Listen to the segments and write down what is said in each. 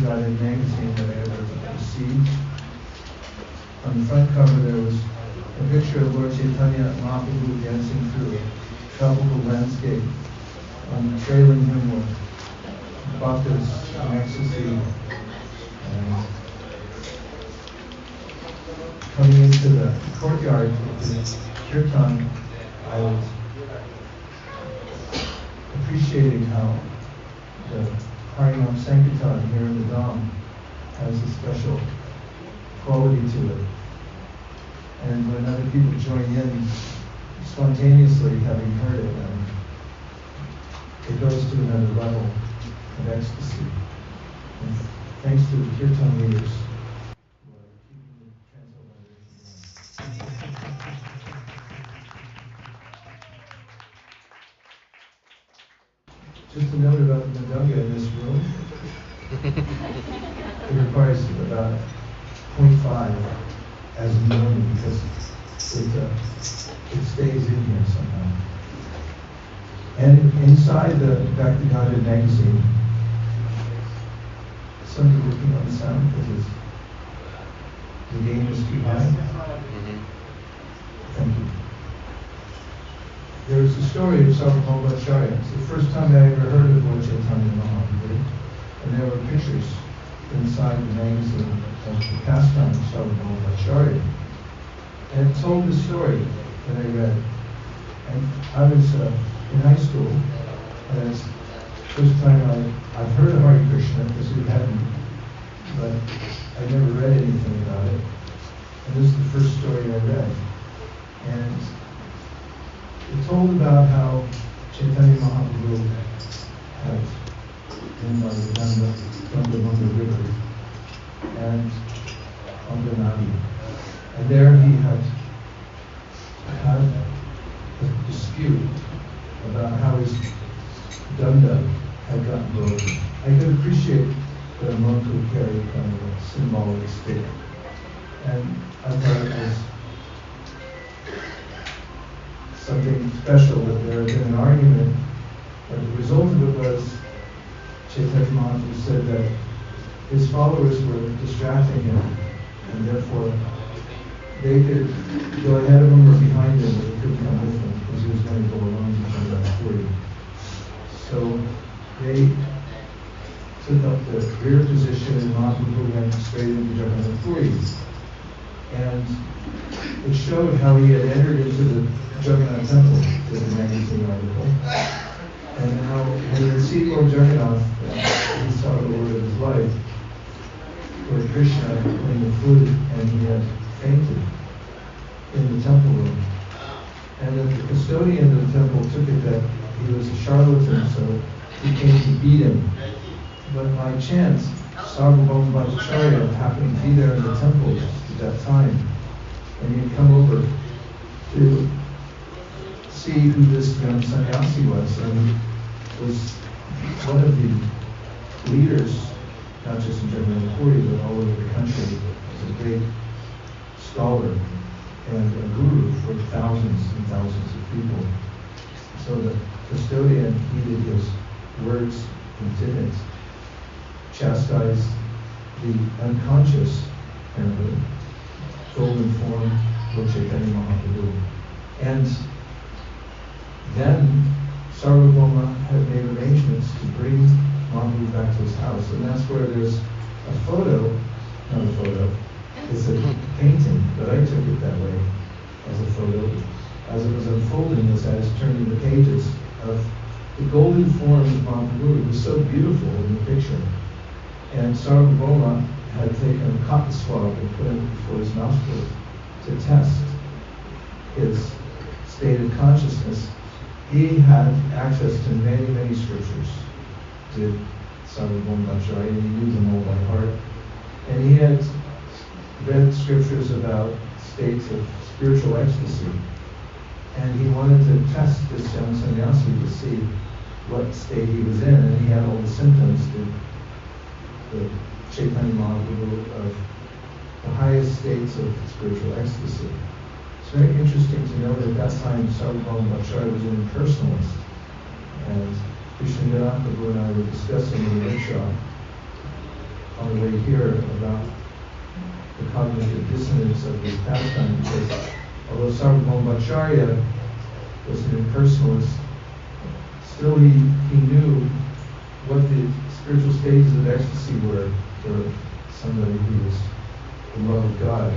Bhakti-Guided magazine that I ever received. On the front cover there was a picture of Lord Chaitanya Mahāprabhu dancing through a tropical landscape, trailing him with bhaktas in ecstasy, and coming into the courtyard of the kirtan, I was appreciating how the Harinam Sankirtan here in the Dham has a special quality to it. And when other people join in spontaneously, having heard it, it goes to another level of ecstasy. And thanks to the kirtan leaders who are keeping the transcendental going. Just a note about Madanga in this room. It requires about 0.5 as normal because it stays in here somehow. And inside the Bhakti-Guided magazine, somebody working on the sound because the gain is too high. Thank you. There's the story of Sārvabhauma Bhaṭṭācārya. It's the first time I ever heard of Lord Chaitanya Mahāprabhu, and there were pictures inside the magazine of the pastime of Sārvabhauma Bhaṭṭācārya. And it told the story that I read. And I was in high school, and it's the first time I've heard of Hare Krishna, because we hadn't, but I never read anything about it. And this is the first story I read. And it told about how Chaitanya Mahaprabhu had been by the Ganga River and on the Nadi. And there he had a dispute about how his danda had gotten broken. I could appreciate that a monk would carry kind of a symbolic stick. And I thought it was something special that there had been an argument, but the result of it was Chaitanya Mahaprabhu said that his followers were distracting him, and therefore they could go ahead of him or behind him, but they couldn't come with him because he was going to go alone to Jagannath Puri. So they took up the rear position, and Mahaprabhu went straight into Jagannath Puri. And it showed how he had entered into the Jagannath temple, with the magazine article, and how when he received Lord Jagannath, he saw the Lord of his life, Lord Krishna, playing the flute, and he had fainted in the temple room. And the custodian of the temple took it that he was a charlatan, so he came to beat him. But by chance, Sārvabhauma Bhaṭṭācārya happened to be there in the temple at that time, and he had come over to see who this young sannyasi was, and was one of the leaders, not just in Jagannath Puri, but all over the country. He was a great scholar and a guru for thousands and thousands of people. So the custodian heeded his words and didn't chastise the unconscious and the golden form of Chaitanya Mahaprabhu. And then Sārvabhauma had made arrangements to bring Mahaprabhu back to his house, and that's where there's a photo, not a photo, it's a painting, but I took it that way as a photo, as it was unfolding, as I was turning the pages of the golden form of Mahaprabhu. It was so beautiful in the picture. And Sārvabhauma had taken a cotton swab and put it before his nostril to test his state of consciousness. He had access to many, many scriptures, did Sārvabhauma Bhaṭṭācārya, and he knew them all by heart. And he had read scriptures about states of spiritual ecstasy. And he wanted to test this young sannyasi to see what state he was in, and he had all the symptoms that the Chaitanya Mahaprabhu of the highest states of spiritual ecstasy. It's very interesting to know that at that time Sārvabhauma Bhaṭṭācārya was an impersonalist, and Kṛṣṇa and I were discussing in the rickshaw on the way here about the cognitive dissonance of this pastime, because although Sārvabhauma Bhaṭṭācārya was an impersonalist, still he knew what the spiritual stages of ecstasy were for somebody who was in love with God.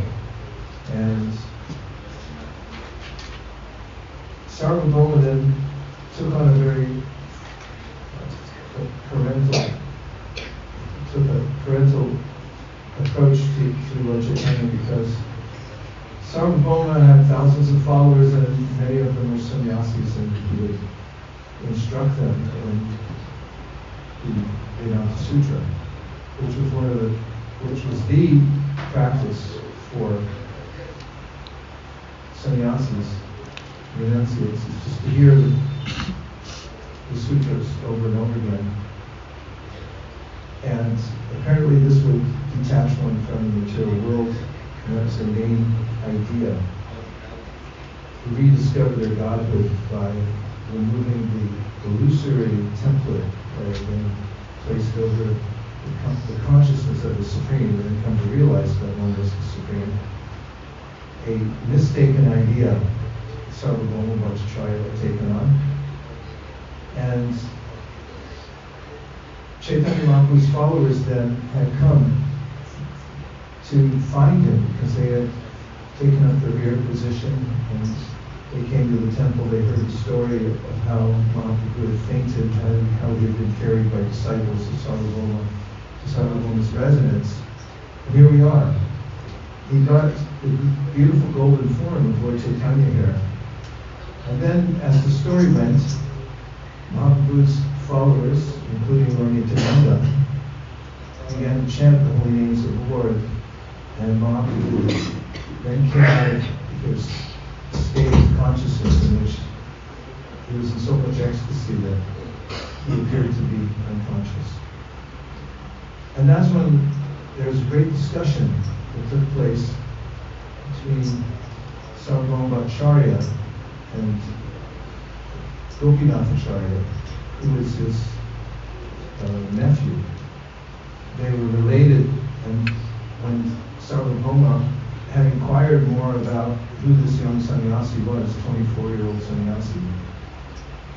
And Sārvabhauma then took on a very parental approach to Lord Chaitanya, because Sārvabhauma had thousands of followers and many of them were sannyasis, and he would instruct them in the Vedanta Sutra, which was the practice for sannyasis, renunciates, is just to hear the sutras over and over again. And apparently this would detach one from the material world, and that's their main idea. To rediscover their godhood by removing the illusory template that had been placed over the consciousness of the Supreme, and then come to realize that one is the Supreme. A mistaken idea Sārvabhauma Bhaṭṭācārya had taken on. And Chaitanya Mahaprabhu's followers then had come to find him, because they had taken up the rear position, and they came to the temple. They heard the story of how Mahaprabhu had fainted, and how he had been carried by disciples of Sārvabhauma to Sārvabhauma's residence. And here we are. He got the beautiful golden form of Lord Chaitanya here. And then, as the story went, Mahaprabhu's followers, including Lord Nityananda, began to chant the holy names of the Lord, and Mahaprabhu then came out of his state of consciousness in which he was in so much ecstasy that he appeared to be unconscious. And that's when there was a great discussion that took place between Sārvabhauma Bhaṭṭācārya and Gopinathacharya, who was his nephew. They were related, and when Sārvabhauma had inquired more about who this young sannyasi was, 24-year-old sannyasi,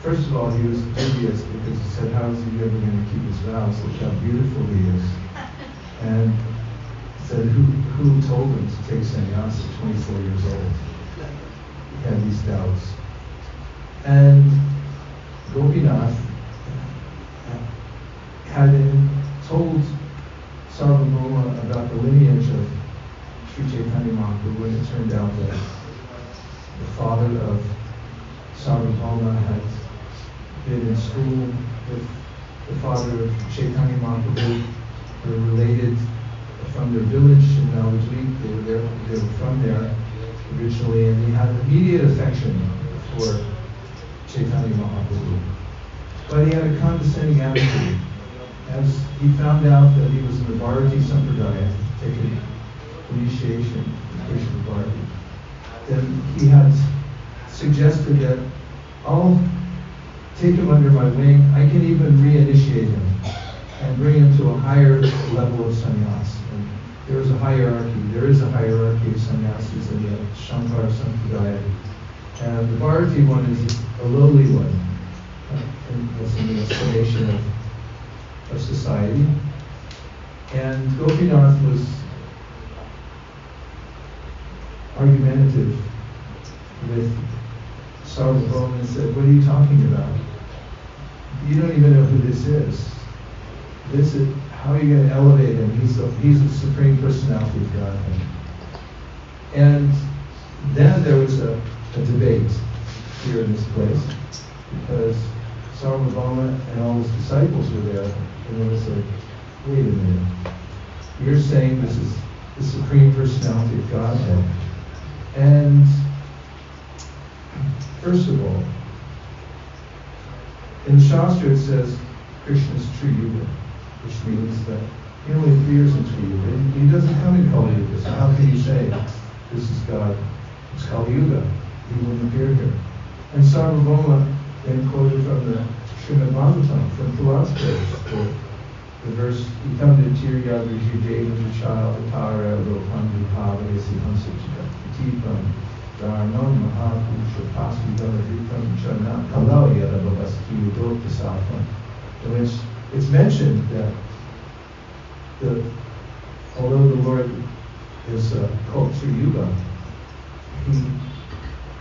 first of all, he was dubious, because he said, how is he ever going to keep his vows? Look how beautiful he is. And said, who told him to take sannyasa at 24 years old? He had these doubts. And Gopinath had told Sārvabhauma about the lineage of Śrī Caitanya Mahāprabhu, and it turned out that the father of Sārvabhauma had been in school with the father of Chaitanya Mahāprabhu. They were related from their village in Navadvip. They were from there originally, and he had immediate affection for Chaitanya Mahāprabhu. But he had a condescending attitude. As he found out that he was in the Bharati Sampradaya, taking initiation in Krishna Bharati, then he had suggested that I'll take him under my wing. I can even re-initiate him and bring him to a higher level of sannyas. And there is a hierarchy of sannyasis in the Shankara Sampradaya. And the Bharati one is a lowly one, and that's in the estimation of society. And Gopinath was argumentative with Sārvabhauma and said, what are you talking about? You don't even know who this is. How are you going to elevate him? He's the Supreme Personality of Godhead. And then there was a debate here in this place, because Sārvabhauma and all his disciples were there, and they said, wait a minute, you're saying this is the Supreme Personality of Godhead. And first of all, in the Shastra it says Krishna's true Yuga, which means that he only appears in True Yuga. He doesn't come in Kali Yuga, so how can you say this is God? It's Kali Yuga. He wouldn't appear here. And Sārvabhauma then quoted from the Śrīmad Bhagavatam, from Prahlād's place, the verse, Itam Nitirya Vijideva Vichara Ācāryas Lokandu Pavesi Hamsachika Tipam Dharnam Mahapusha Pasvidana Vitam Chana Kalaya Rabavaski Udokasatma, in which it's mentioned that although the Lord is called Sri Yuga, he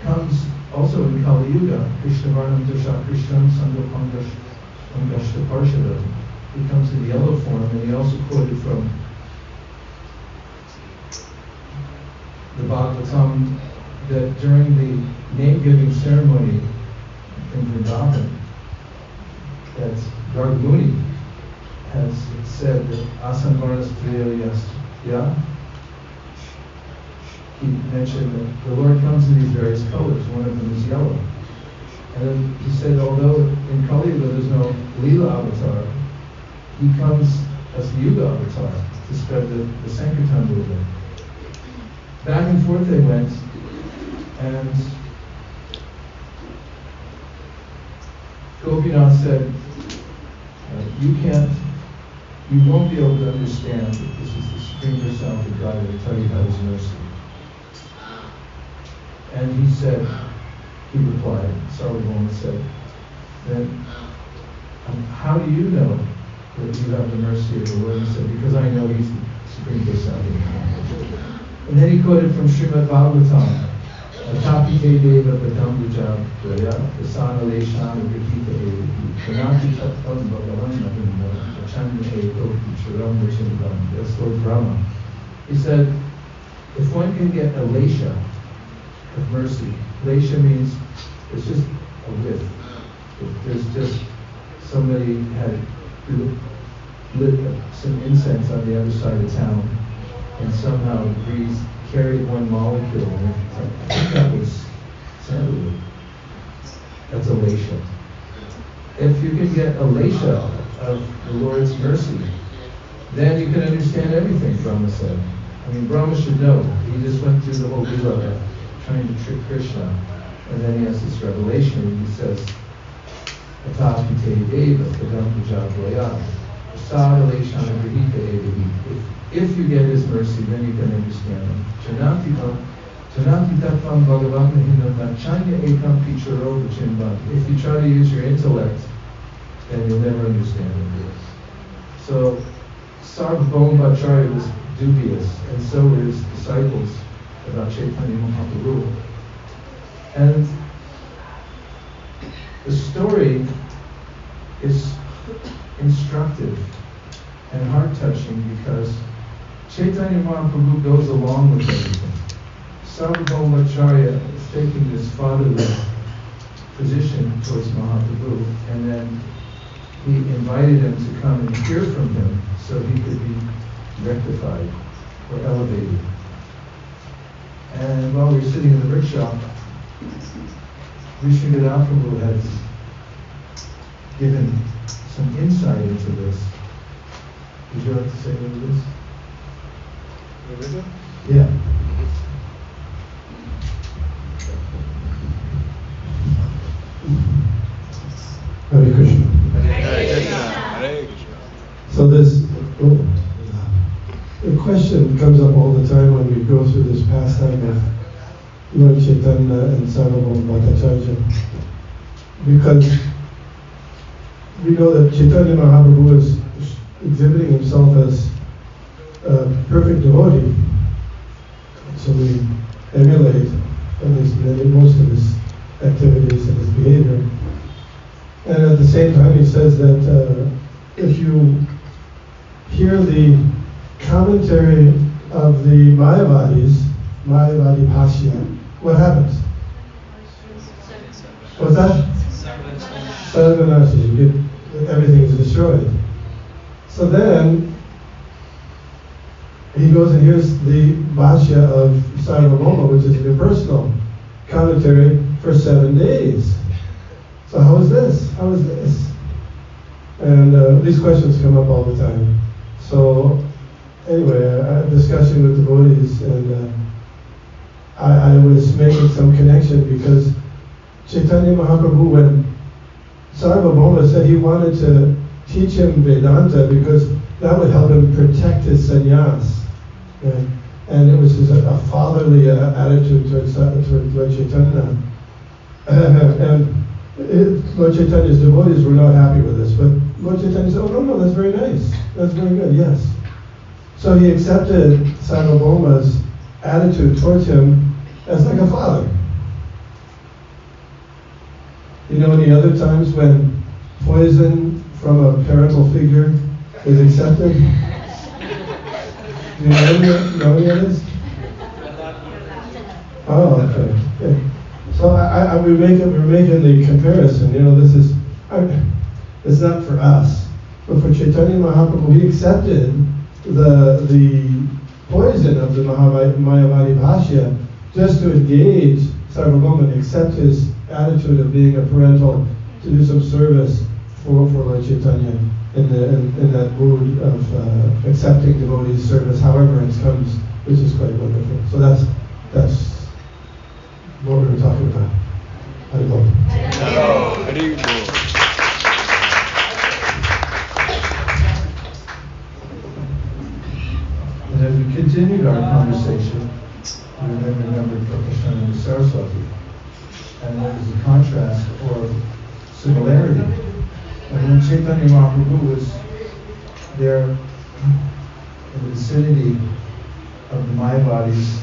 comes also in Kali Yuga, Krishna Varnam Dasha Krishnam Sangapangashta Parshada. He comes in yellow form, and he also quoted from the Bhagavatam that during the name-giving ceremony in Vrindavan, that Gargamuni has said that Asanvaras Triyas, he mentioned that the Lord comes in these various colors. One of them is yellow. And then he said, although in Kali Yuga there's no Leela avatar, he comes as the Yuga avatar to spread the Sankirtan movement. Back and forth they went, and Gopinath said, you won't be able to understand that this is the Supreme Personality of God that will tell you about His mercy. And he replied, Sārvabhauma said, then how do you know that you have the mercy of the Lord? He said, because I know He's the Supreme Personality of God. And then he quoted from Srimad Bhagavatam, Tapite Deva Padambuja Daya, Asana Leshana Grihita Evi, Pranati Tatvam Bhagavan Mahinda, Chanda Eko Charam Vachindam. That's Lord Prema. He said, if one can get a lesha of mercy, lesha means it's just a whiff. If there's just somebody had lit some incense on the other side of town, and somehow the breeze carried one molecule, and I think that was sandalwood. That's a lesha. If you can get a lesha of the Lord's mercy, then you can understand everything, Brahma said. I mean, Brahma should know. He just went through the whole Leela of trying to trick Krishna, and then he has this revelation, and he says, Atapite Deva Kadam Pujadvaya. If you get His mercy, then you can understand Him. If you try to use your intellect, then you'll never understand Him. So Sārvabhauma Bhaṭṭācārya was dubious, and so were his disciples about Caitanya Mahāprabhu. And the story is instructive and heart-touching because Caitanya Mahāprabhu goes along with everything. Sārvabhauma Bhaṭṭācārya is taking this fatherly position towards Mahaprabhu, and then he invited him to come and hear from him so he could be rectified or elevated. And while we were sitting in the rickshaw, Śrī Prabhupāda had given some insight into this. Would you like to say what it is? Religion? Yeah. Hare Krishna. Hare Krishna. Hare Krishna. So the question comes up all the time when we go through this pastime of Lord Chaitanya and Sārvabhauma Bhaṭṭācārya, because we know that Chaitanya Mahāprabhu is exhibiting himself as a perfect devotee, so we emulate at least most of his activities and his behavior. And at the same time, he says that if you hear the commentary of the Mayavadi Bhashya, what happens? What's that? Sarvanashi. Everything is destroyed. So then he goes and hears the Bhashya of Sārvabhauma, which is an impersonal commentary for 7 days. So how is this? How is this? And these questions come up all the time. So anyway, I had a discussion with devotees, and I was making some connection because Caitanya Mahāprabhu, when Sārvabhauma said he wanted to teach him Vedanta because that would help him protect his sannyas. Okay? And it was just a fatherly attitude towards Lord Chaitanya. Lord Chaitanya's devotees were not happy with this, but Lord Chaitanya said, oh no, that's very nice. That's very good, yes. So he accepted Sārvabhauma's attitude towards him as like a father. You know any other times when poison from a parental figure is accepted? Do you know any of this? Oh, okay. So we're making the comparison. You know, this is it's not for us, but for Chaitanya Mahaprabhu, he accepted the poison of the Mayavadi Bhashya just to engage Sārvabhauma and accept his attitude of being a parental, to do some service for Lord Chaitanya in that mood of accepting devotees' service, however it comes, which is quite wonderful. So that's what we were talking about. Haribol. And as we continued our conversation, we then remembered Kṛṣṇa and Saraswati. And there was a contrast or similarity. And when Chaitanya Mahaprabhu was there in the vicinity of the Mayavadis,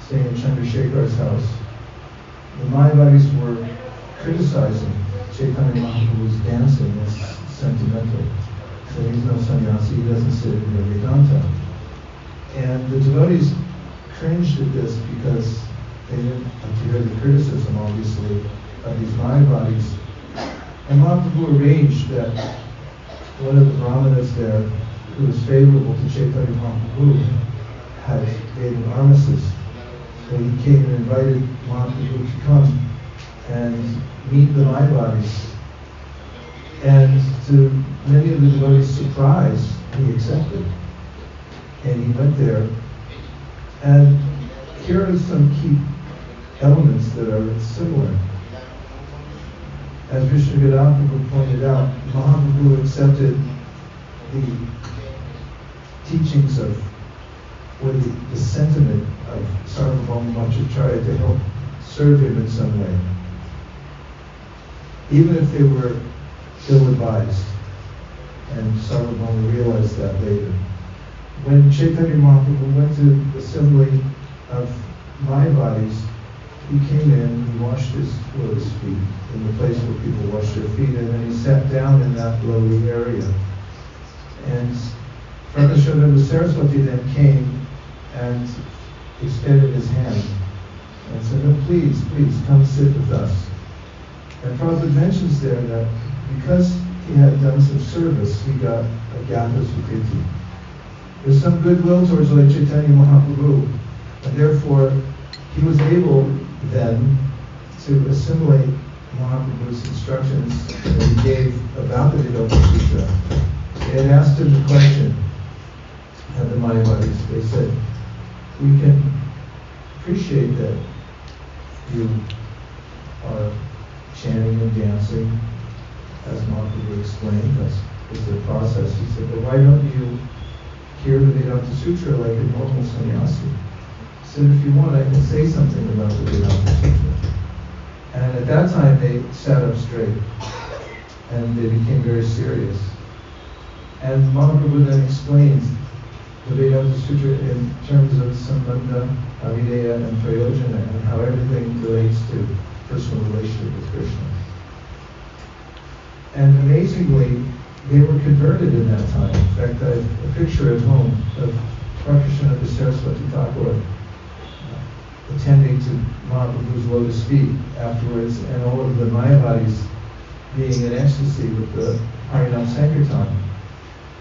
staying in Chandrasekhar's house, the Mayavadis were criticizing Chaitanya Mahaprabhu's dancing as sentimental. So he's no sannyasi, he doesn't sit in the Vedanta. And the devotees cringed at this because they didn't like to hear the criticism, obviously, of these Mayavadis. And Mahaprabhu arranged that one of the brahmanas there, who was favorable to Chaitanya Mahaprabhu, had made an armistice. So he came and invited Mahaprabhu to come and meet the Mayavadis. And to many of the devotees' surprise, he accepted. And he went there. And here are some key elements that are similar. As Vishnu Prabhu pointed out, Mahaprabhu accepted the teachings of, or the sentiment of Sārvabhauma Bhaṭṭācārya to help serve him in some way, even if they were ill-advised. And Sārvabhauma realized that later. When Chaitanya Mahaprabhu went to the assembly of Mayavadis, he came in, he washed his lotus feet in the place where people wash their feet, and then he sat down in that lowly area. And Prabhupada Saraswati then came and extended his hand and said, "No, please, come sit with us." And Prabhupada mentions there that because he had done some service, he got a Gyata Sukriti. There's some goodwill towards Lord Chaitanya Mahaprabhu, and therefore he was able then to assimilate Mahaprabhu's instructions that he gave about the Vidopa Sutra. They had asked him the question at the Mayavadis. They said, "We can appreciate that you are chanting and dancing, as Mahaprabhu explained, that's the process." He said, "But why don't you hear the Vedanta Sutra like a normal sannyasi?" He said, "If you want, I can say something about the Vedanta Sutra." And at that time, they sat up straight, and they became very serious. And Mahaprabhu then explains the Vedanta Sutra in terms of Sambandha, Avideya, and Prayojana, and how everything relates to personal relationship with Krishna. And amazingly, they were converted in that time. In fact, I have a picture at home of Kṛṣṇa and Saraswati Thakur attending to Mahaprabhu's lotus feet afterwards, and all of the Mayavadis being in ecstasy with the Harinam Sankirtan.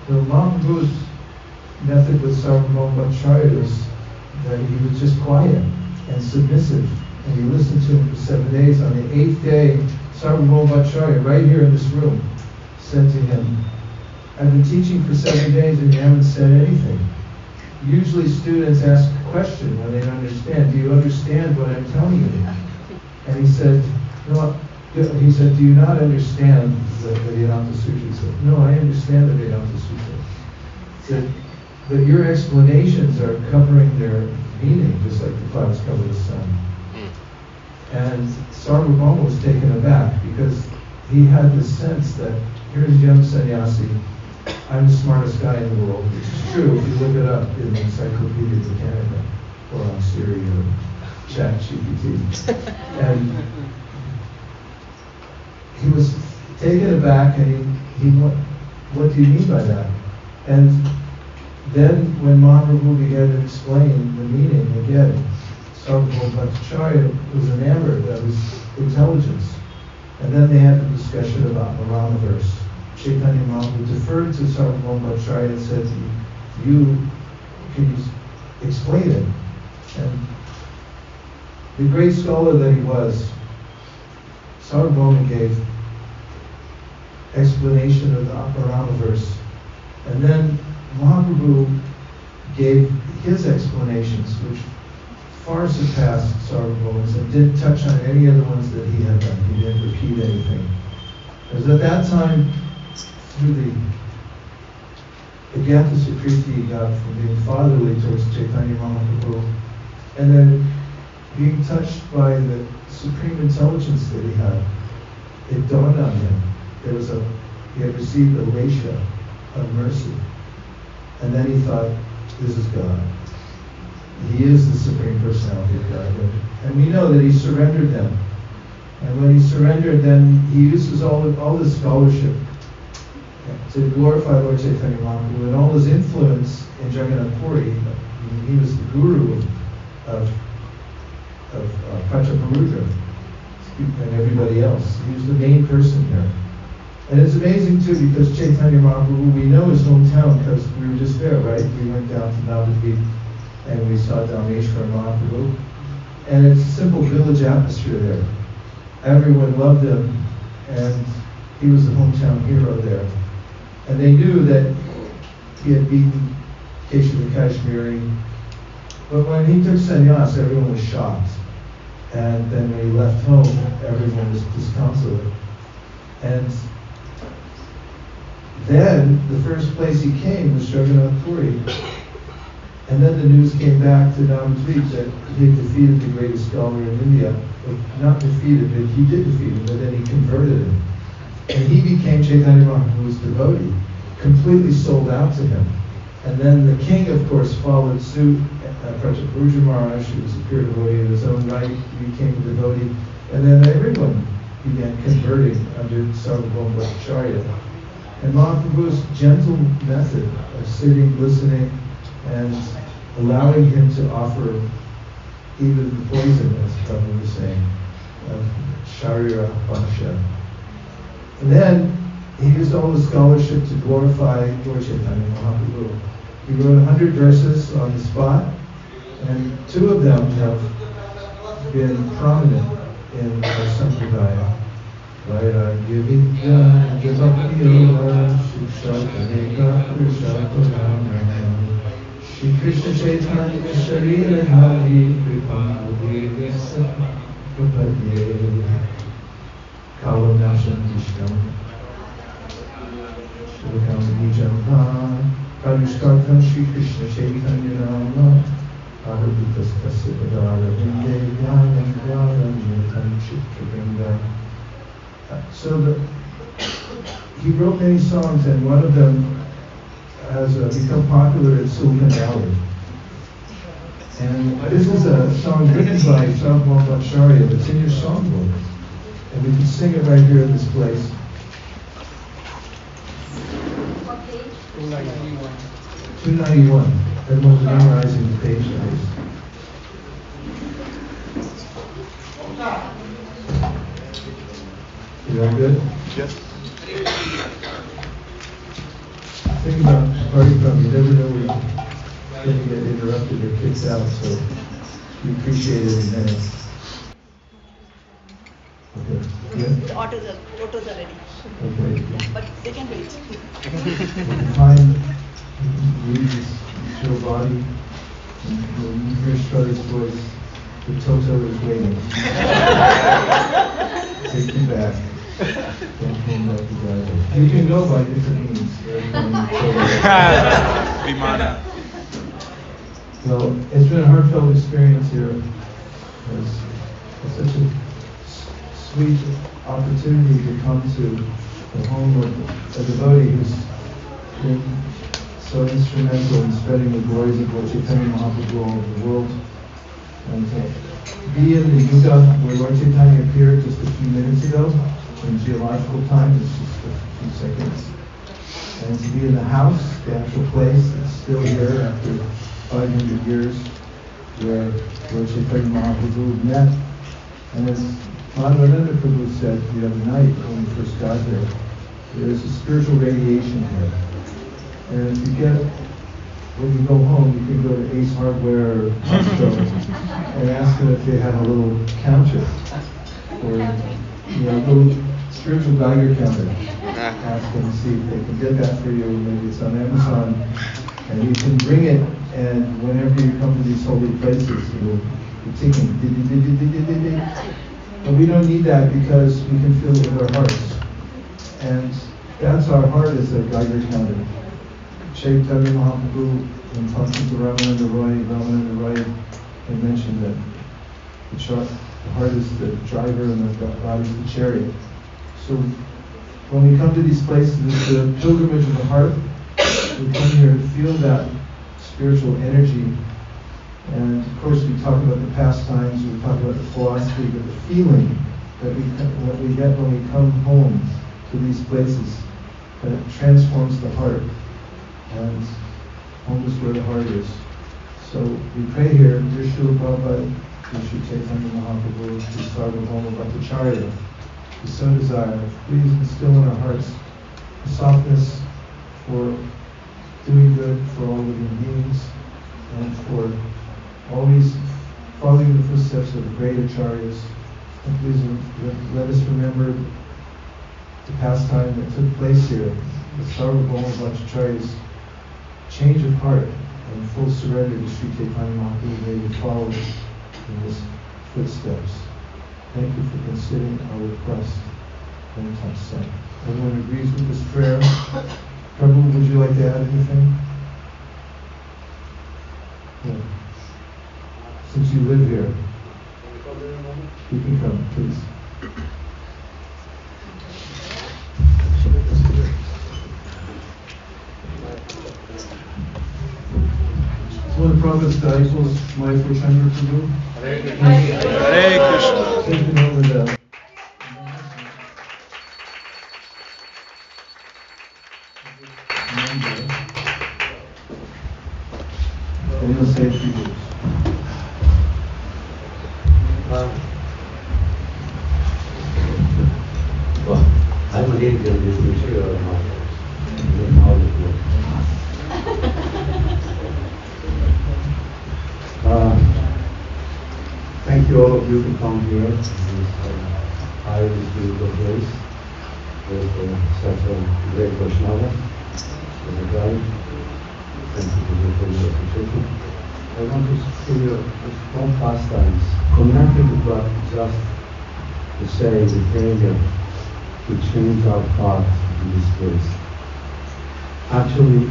So Mahaprabhu's method with Sārvabhauma Bhaṭṭācārya was that he was just quiet and submissive, and he listened to him for 7 days. On the 8th day, Sārvabhauma Bhaṭṭācārya, right here in this room, said to him, "I've been teaching for 7 days and you haven't said anything. Usually students ask a question when they don't understand. Do you understand what I'm telling you?" And he said, "No." He said, "Do you not understand the Vedanta Sutra. He said, no, I understand the Vedanta Sutra. He said, but your explanations are covering their meaning, just like the clouds cover the sun. And Sārvabhauma was taken aback because he had this sense that here's a young sannyasi, I'm the smartest guy in the world, which is true if you look it up in the Encyclopedia Britannica or on Siri or ChatGPT. And he was taken aback and he what do you mean by that? And then when Mahaprabhu began to explain the meaning again, Sārvabhauma Bhaṭṭācārya was enamored of his intelligence. And then they had the discussion about the Rama verse. Chaitanya Mahaprabhu deferred to Sārvabhauma Bhaṭṭācārya and said, can you explain it? And the great scholar that he was, Sārvabhauma gave explanation of the Rama verse. And then Mahaprabhu gave his explanations, which far surpassed Sārvabhauma's and didn't touch on any of the ones that he had done. He didn't repeat anything. Because at that time, through the Agyata Sukriti he got from being fatherly towards Chaitanya Mahaprabhu, and then being touched by the supreme intelligence that he had, it dawned on him. He had received a lesha of mercy. And then he thought, this is God. He is the Supreme Personality of Godhead. And we know that he surrendered them. And when he surrendered, then he uses all his scholarship to glorify Lord Chaitanya Mahaprabhu and all his influence in Jagannath Puri. He was the guru of Prachaparudra and everybody else. He was the main person here. And it's amazing too because Chaitanya Mahaprabhu, we know his hometown because we were just there, right? We went down to Navadvip and we saw Dhameshwar Mahaprabhu. And it's a simple village atmosphere there. Everyone loved him and he was the hometown hero there. And they knew that he had beaten Keshava Kashmiri. But when he took sannyas, everyone was shocked. And then when he left home, everyone was disconsolate. And then the first place he came was Jagannath Puri. And then the news came back to Navadvip that he had defeated the greatest scholar in India. Well, not defeated, but he did defeat him, but then he converted him. And he became Chaitanya Mahaprabhu's devotee, completely sold out to him. And then the king, of course, followed suit. Prachaparudra Maharaj, who was a pure devotee in his own right, became a devotee. And then everyone began converting under Sārvabhauma Bhaṭṭācārya. And Mahaprabhu's gentle method of sitting, listening, and allowing him to offer even the poison, as Prabhu was saying, of Sharira Bhaksha. And then he used all his scholarship to glorify Lord Chaitanya Mahaprabhu. He wrote 100 verses on the spot, and 2 of them have been prominent in our sampradaya. Vairagya Vidya Bhakti Yoga Shiksha Kaneka Krishna Purana Shri Krishna Caitanya Śrīla Prabhupāda Prabhupāda Kalam Nasham Vishnam Shilakam Nijam Kalushkartam Shri Krishna Caitanya Nama Arabitas Kasyapadara Vinde Vyayam Vyayam Yatam Chitravinda. So he wrote many songs, and one of them has become popular in Silicon Valley. And this is a song written by Sārvabhauma Bhaṭṭācārya that's in your songbook. And we can sing it right here in this place. What page? 291. 291. Everyone's memorizing the page numbers. You all good? Yes. Think about party from, you never know when you're going to get interrupted or kicked out, so we appreciate every minute. Okay. Yeah? The autos are ready. Okay. But they can wait. Find, read your body, and when you hear Shraddha's voice, the Toto is waiting. Take you back. You can go by different means. Vimana. Well, it's been a heartfelt experience here. It's such a sweet opportunity to come to the home of a devotee who's been so instrumental in spreading the glories of Lord Chaitanya Mahāprabhu all over the world. And to be in the yuga where Lord Chaitanya appeared just a few minutes ago, in geological time, it's just a few seconds. And to be in the house, the actual place, it's still here after 500 years, where Lord Chaitanya Mahāprabhu met. And as Madhavananda Prabhu said the other night when we first got there, there's a spiritual radiation here. And if you get, when you go home, you can go to Ace Hardware or Costco and ask them if they have a little counter, or a little spiritual Geiger counter. Ask them to see if they can get that for you. Maybe it's on Amazon, and you can bring it. And whenever you come to these holy places, you're ticking. But we don't need that because we can feel it with our hearts, and that's our heart is a Geiger counter. Chaitanya Mahaprabhu, when talking to Ramananda Roy had mentioned that the heart is the driver and the body is the chariot. So when we come to these places, it's the pilgrimage of the heart. We come here to feel that spiritual energy. And of course we talk about the pastimes, we talk about the philosophy, but the feeling that we get when we come home to these places, that it transforms the heart. And home is where the heart is. So we pray here, dear Śrīla Prabhupāda, dear Śrī Caitanya Mahāprabhu, dear Sārvabhauma Bhaṭṭācārya, we so desire, please instill in our hearts the softness for doing good for all living beings and for always following the footsteps of the great ācāryas. And please let us remember the pastime that took place here, the Sārvabhauma Bhaṭṭācārya's change of heart and full surrender to Śrī Caitanya Mahāprabhu. May we follow in his footsteps. Thank you for considering our request and touch. Everyone agrees with this prayer. Prabhu, would you like to add anything? Yeah. Since you live here, you can come, please. One of Prabhupāda's disciples, my Kṛṣṇa Prabhu. Hare Krishna. Taking over the and he'll say a few words. Well, I'm a lady in this material of my thank you all of you to come here in this highly beautiful place with such a great Vaishnava as a guide. Thank you for your appreciation. I want to give you a small pastimes connected with what just to say the failure to change our path in this place. Actually,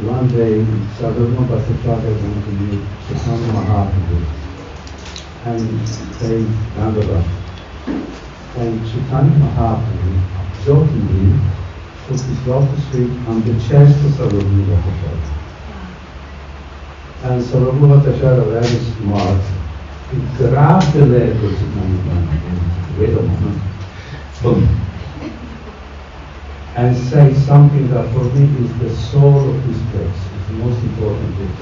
one day Sārvabhauma Bhaṭṭācārya went to meet Chaitanya Mahāprabhu and they Dandava. And Chaitanya Mahāprabhu jokingly put his lotus feet on the chest of Sārvabhauma Bhaṭṭācārya. And Sārvabhauma Bhaṭṭācārya, very smart, he grabbed the leg of Chaitanya Mahāprabhu. Wait a moment. Boom. And say something that for me is the soul of this place, is the most important thing.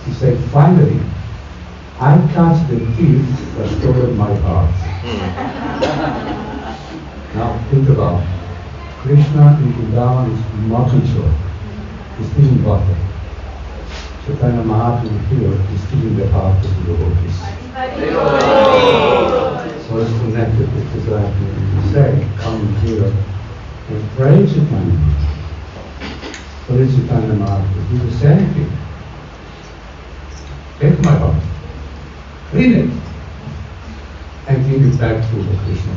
He said, finally, I catch the thief that stole my heart. Now think about it. Krishna in Vrindavan is mature. He's stealing water. Chaitanya Mahāprabhu here is stealing the heart of the devotees. So it's connected with exactly what you say, come here and pray Chaitanya. What is Chaitanya Mahāprabhu? Do the same thing. Take my heart, clean it, and give it back to the Krishna.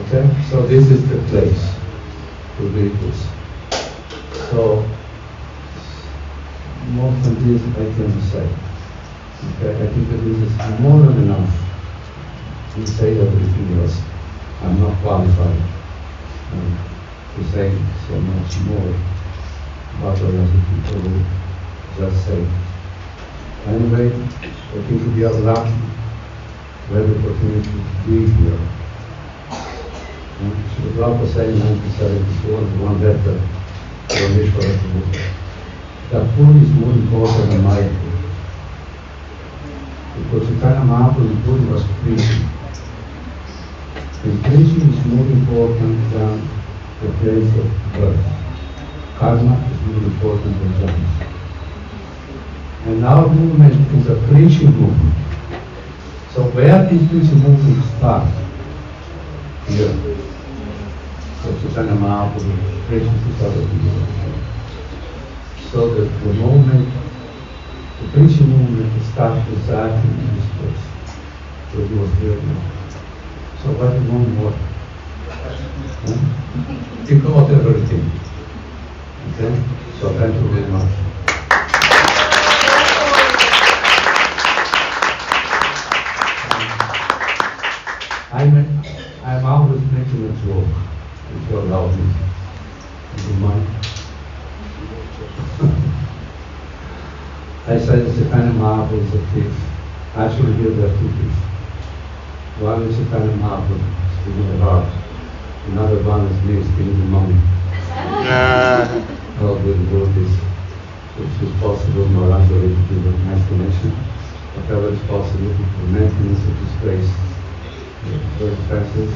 Okay? So this is the place to do this. So, more than this I can say. Okay? I think that this is more than enough to say everything else. I'm not qualified to say so much more about what other people will just say. Anyway, I think we are lucky to have the opportunity to be here. Śrīla Prabhupāda said in 1974, one letter from Śrīla Prabhupāda, that food is more important than mindful. Because Caitanya Mahāprabhu food was preaching. And preaching is more important than the place of birth. Karma is more important than judgment. And our movement is a preaching movement. So where did this movement start? Here. So Caitanya Mahāprabhu preaching to Sārvabhauma. So that the movement, the preaching movement starts exactly in this place. So it was here now. So what do you want more? Take out everything. Okay? So thank you very much. I'm always making a joke, if you allow me. Do you mind? I said that Caitanya Mahāprabhu is a thief. Actually, here there are two thieves. One is Caitanya Mahāprabhu, stealing the heart. Another one is me, stealing the money. All the devotees, which is possible, morally, to give an explanation. Whatever is possible for maintenance of this place. Very expensive.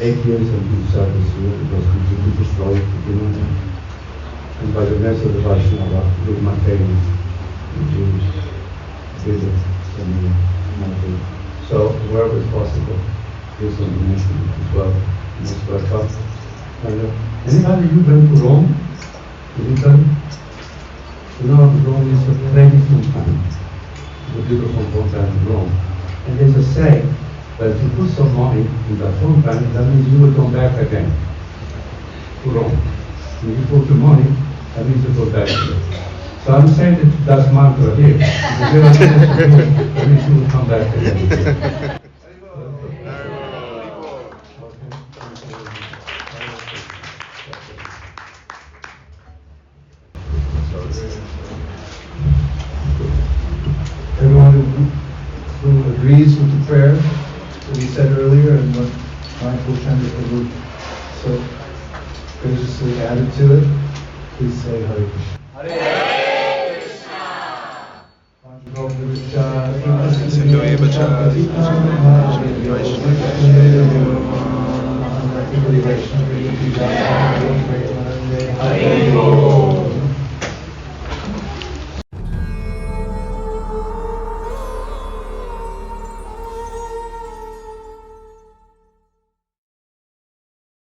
8 years of good service here, it was completely destroyed to begin with. And by the rest of the Vaishnava, good maintaining, Jews, did it. So wherever it's possible, give some donation as well. Most welcome. Anybody you went to Rome? In Italy? You know, Rome is a trading time. The beautiful fountain in Rome. And there's a saying that if you put some money in that fountain, that means you will come back again to Rome. If you put the money, that means you go back again. So I'm saying that that's mantra here. If you have that means you will come back again. Everyone who agrees with the prayer that we said earlier and what Mindful Chandra Prabhu so graciously added to it, please say Hare Krishna.